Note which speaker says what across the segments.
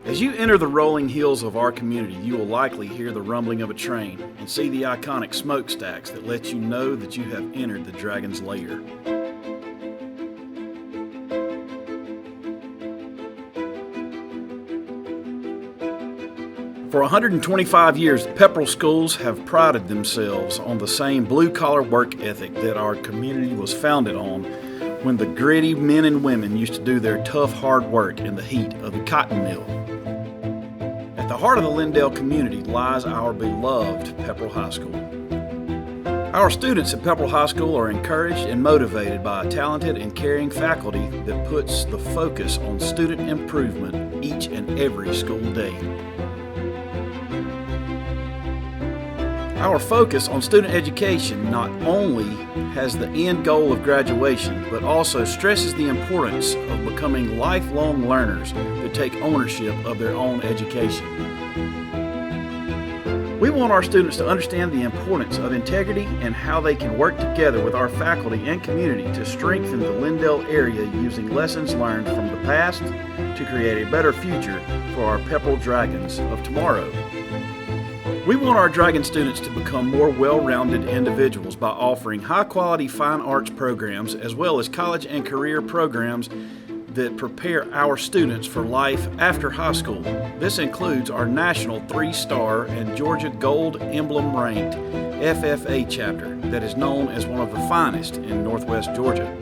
Speaker 1: As you enter the rolling hills of our community, you will likely hear the rumbling of a train and see the iconic smokestacks that let you know that you have entered the Dragon's Lair. For 125 years, Pepperell schools have prided themselves on the same blue-collar work ethic that our community was founded on when the gritty men and women used to do their tough, hard work in the heat of the cotton mill. At the heart of the Lindale community lies our beloved Pepperell High School. Our students at Pepperell High School are encouraged and motivated by a talented and caring faculty that puts the focus on student improvement each and every school day. Our focus on student education not only has the end goal of graduation, but also stresses the importance of becoming lifelong learners that take ownership of their own education. We want our students to understand the importance of integrity and how they can work together with our faculty and community to strengthen the Lindale area using lessons learned from the past to create a better future for our Pepperell Dragons of tomorrow. We want our Dragon students to become more well-rounded individuals by offering high-quality fine arts programs as well as college and career programs that prepare our students for life after high school. This includes our national 3-star and Georgia Gold Emblem ranked FFA chapter that is known as one of the finest in Northwest Georgia.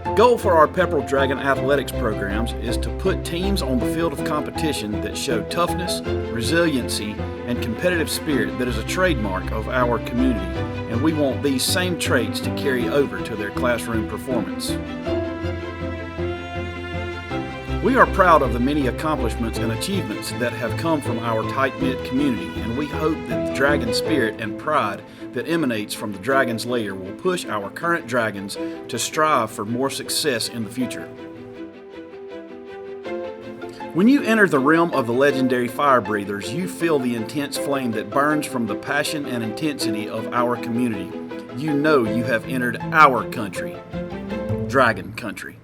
Speaker 1: The goal for our Pepperell Dragon athletics programs is to put teams on the field of competition that show toughness, resiliency, and competitive spirit that is a trademark of our community, and we want these same traits to carry over to their classroom performance. We are proud of the many accomplishments and achievements that have come from our tight-knit community, and we hope that the Dragon spirit and pride that emanates from the Dragon's Lair will push our current Dragons to strive for more success in the future. When you enter the realm of the legendary fire breathers, you feel the intense flame that burns from the passion and intensity of our community. You know you have entered our country, Dragon Country.